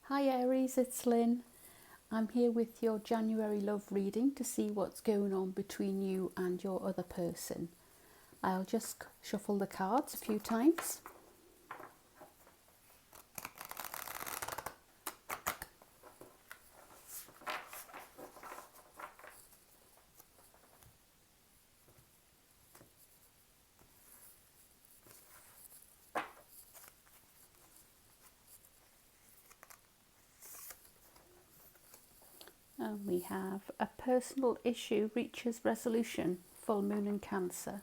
Hi Aries, it's Lynn. I'm here with your January love reading to see what's going on between you and your other person. I'll just shuffle the cards a few times. And we have a personal issue reaches resolution, full moon in Cancer.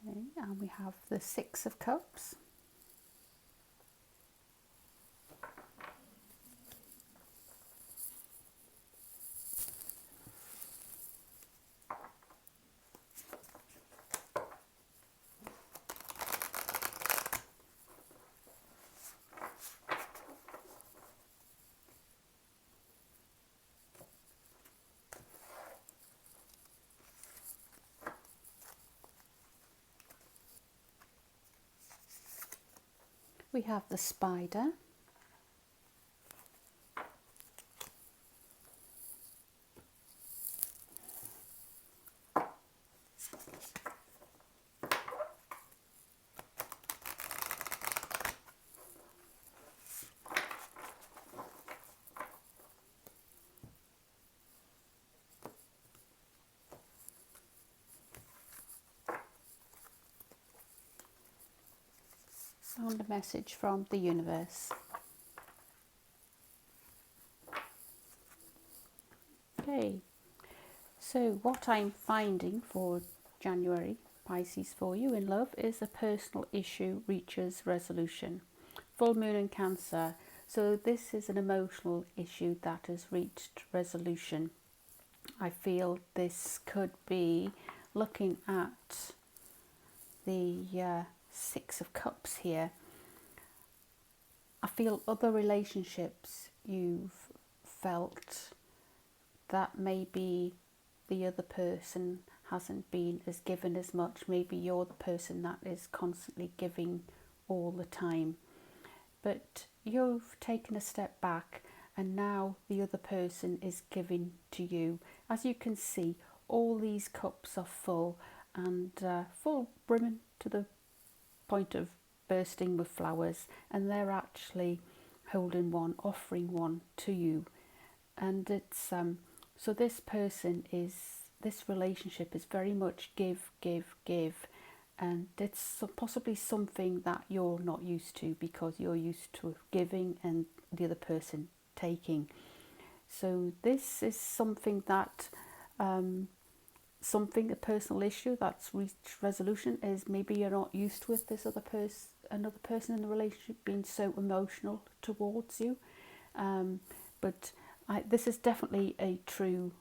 Okay, and we have the Six of Cups. We have the Spider. And a message from the universe. Okay, so what I'm finding for January, Pisces, for you in love is a personal issue reaches resolution. Full moon in Cancer. So this is an emotional issue that has reached resolution. I feel this could be looking at the Six of Cups here. I feel other relationships you've felt that maybe the other person hasn't been as given as much. Maybe you're the person that is constantly giving all the time. But you've taken a step back and now the other person is giving to you. As you can see, all these cups are full and full, brimming to the point of bursting with flowers, and they're actually holding one, offering one to you. And it's so this relationship is very much give, give, give, and it's possibly something that you're not used to because you're used to giving and the other person taking. So this is something that a personal issue that's reached resolution is maybe you're not used with this another person in the relationship being so emotional towards you, but this is definitely a true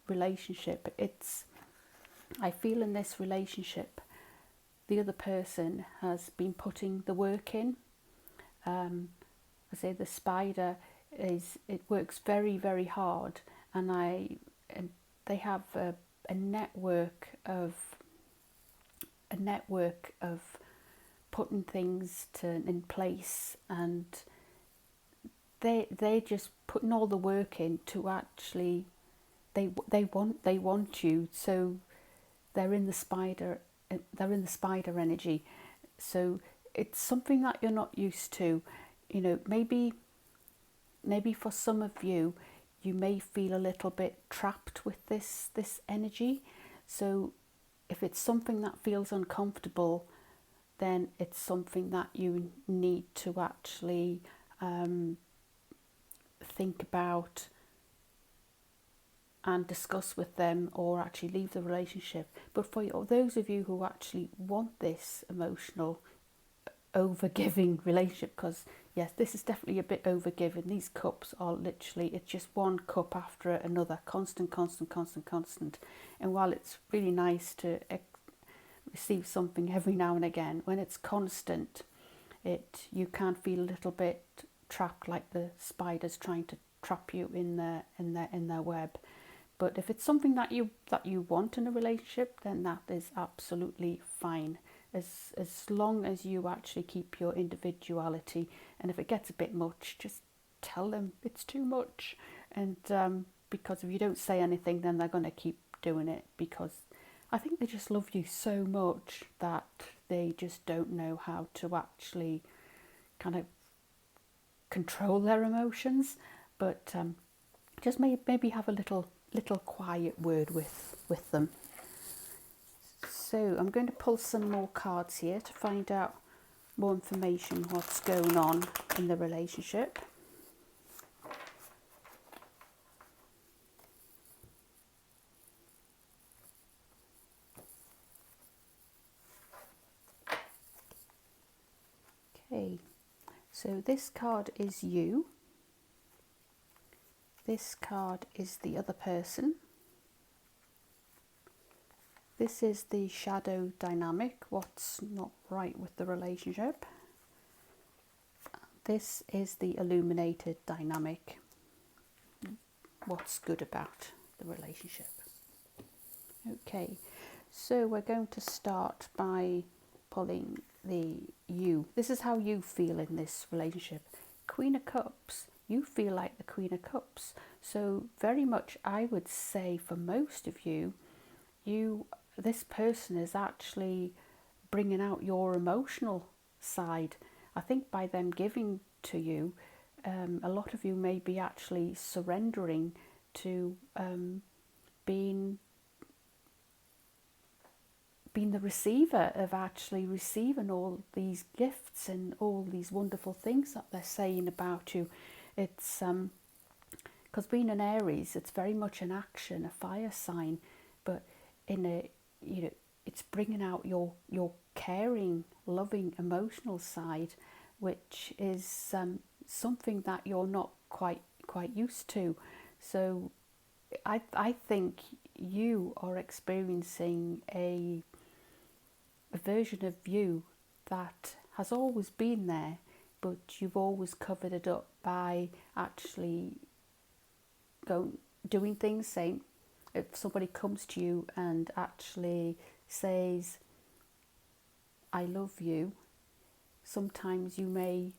relationship. I feel in this relationship the other person has been putting the work in. I say the Spider it works very, very hard, and they have a network of putting things in place, and they just putting all the work in to actually they want you, so they're in the spider energy. So it's something that you're not used to. Maybe for some of you, you may feel a little bit trapped with this energy. So if it's something that feels uncomfortable, then it's something that you need to actually think about and discuss with them, or actually leave the relationship. But for those of you who actually want this emotional overgiving relationship, because yes, this is definitely a bit overgiving. These cups are literally, it's just one cup after another, constant, constant, constant, constant. And while it's really nice to receive something every now and again, when it's constant, you can feel a little bit trapped, like the spiders trying to trap you in their web. But if it's something that you want in a relationship, then that is absolutely fine, as long as you actually keep your individuality. And if it gets a bit much, just tell them it's too much. And because if you don't say anything, then they're going to keep doing it, because I think they just love you so much that they just don't know how to actually kind of control their emotions. But just maybe have a little quiet word with them. So I'm going to pull some more cards here to find out more information what's going on in the relationship. Okay, so this card is you. This card is the other person. This is the shadow dynamic, what's not right with the relationship. This is the illuminated dynamic, what's good about the relationship. Okay, so we're going to start by pulling the you. This is how you feel in this relationship. Queen of Cups, you feel like the Queen of Cups. So very much, I would say, for most of you, this person is actually bringing out your emotional side. I think by them giving to you, a lot of you may be actually surrendering to being the receiver of actually receiving all these gifts and all these wonderful things that they're saying about you. It's because being an Aries, it's very much an action, a fire sign, but it's bringing out your caring, loving, emotional side, which is something that you're not quite used to. So I think you are experiencing a version of you that has always been there, but you've always covered it up by actually doing things. Saying, if somebody comes to you and actually says, I love you, sometimes you may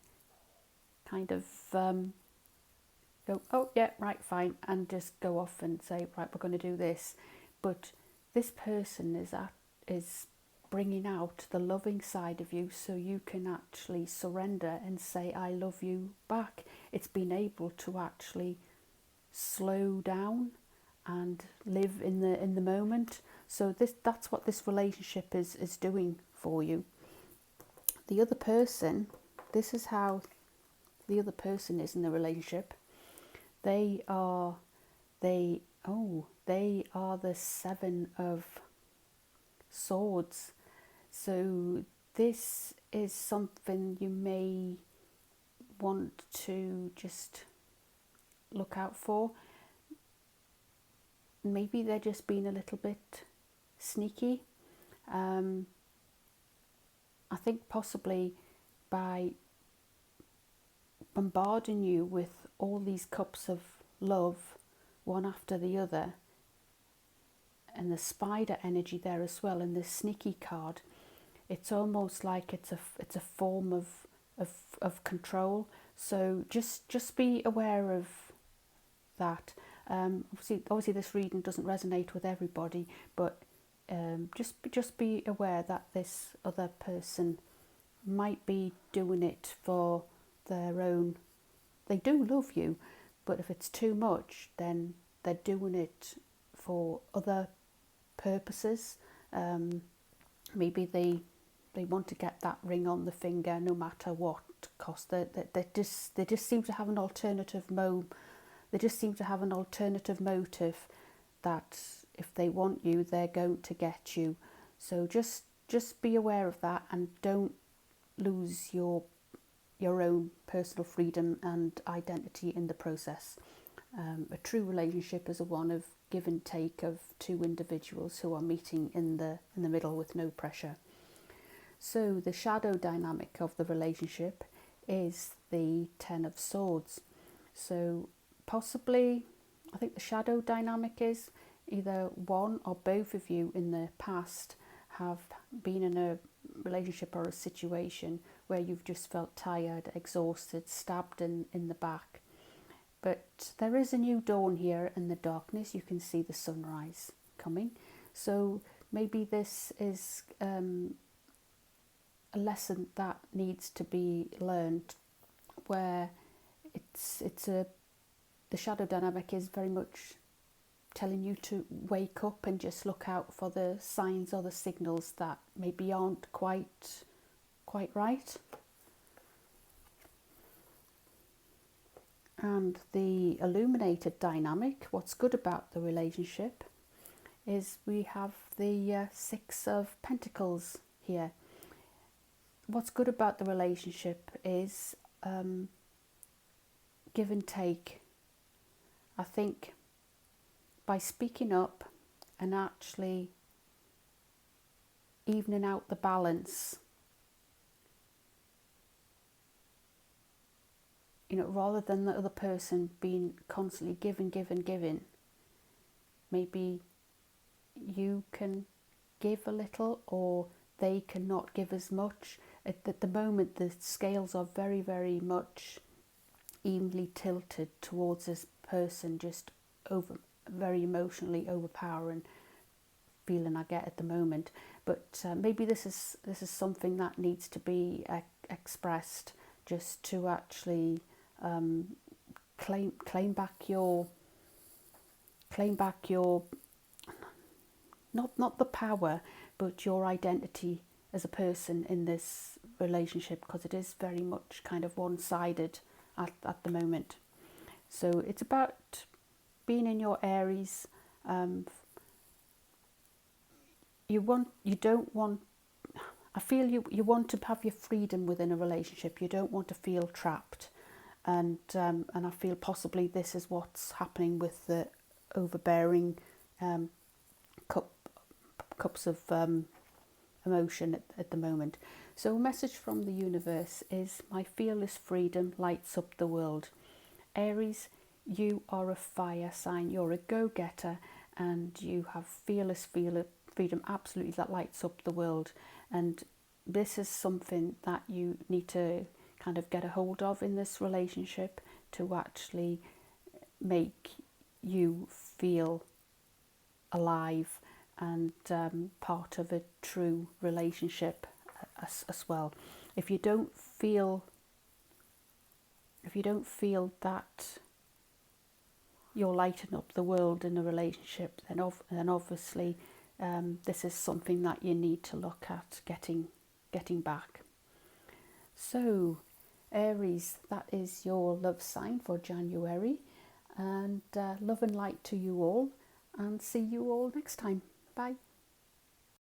kind of go, oh yeah, right, fine, and just go off and say, right, we're going to do this. But this person is bringing out the loving side of you, so you can actually surrender and say, I love you back. It's been able to actually slow down and live in the moment. So that's what this relationship is doing for you. The other person, this is how the other person is in the relationship. They are the Seven of Swords. So this is something you may want to just look out for. Maybe they're just being a little bit sneaky. I think possibly by bombarding you with all these cups of love, one after the other, and the spider energy there as well, and the sneaky card, it's almost like it's a form of control. So just be aware of that. Obviously this reading doesn't resonate with everybody, but just be aware that this other person might be doing it for their own. They do love you, but if it's too much, then they're doing it for other purposes. Maybe they want to get that ring on the finger no matter what cost. They just seem to have an alternative They just seem to have an alternative motive that if they want you, they're going to get you. So just be aware of that, and don't lose your own personal freedom and identity in the process. A true relationship is a one of give and take of two individuals who are meeting in the middle with no pressure. So the shadow dynamic of the relationship is the Ten of Swords. So possibly, I think the shadow dynamic is either one or both of you in the past have been in a relationship or a situation where you've just felt tired, exhausted, stabbed in the back. But there is a new dawn here in the darkness. You can see the sunrise coming. So maybe this is a lesson that needs to be learned, where the shadow dynamic is very much telling you to wake up and just look out for the signs or the signals that maybe aren't quite right. And the illuminated dynamic, what's good about the relationship is we have the Six of Pentacles here. What's good about the relationship is give and take. I think by speaking up and actually evening out the balance, rather than the other person being constantly giving, maybe you can give a little or they cannot give as much. At the moment, the scales are very, very much evenly tilted towards this person, just very emotionally overpowering feeling I get at the moment. But maybe this is something that needs to be expressed, just to actually claim back your not the power, but your identity as a person in this relationship, because it is very much kind of one-sided at the moment. So it's about being in your Aries. I feel you want to have your freedom within a relationship. You don't want to feel trapped, and I feel possibly this is what's happening with the overbearing cups of emotion at the moment. So a message from the universe is, my fearless freedom lights up the world. Aries, you are a fire sign. You're a go-getter, and you have fearless freedom, absolutely, that lights up the world. And this is something that you need to kind of get a hold of in this relationship to actually make you feel alive and part of a true relationship as well. If you don't feel that you're lighting up the world in a relationship, then obviously this is something that you need to look at getting back. So Aries, that is your love sign for January, and love and light to you all, and see you all next time. Bye.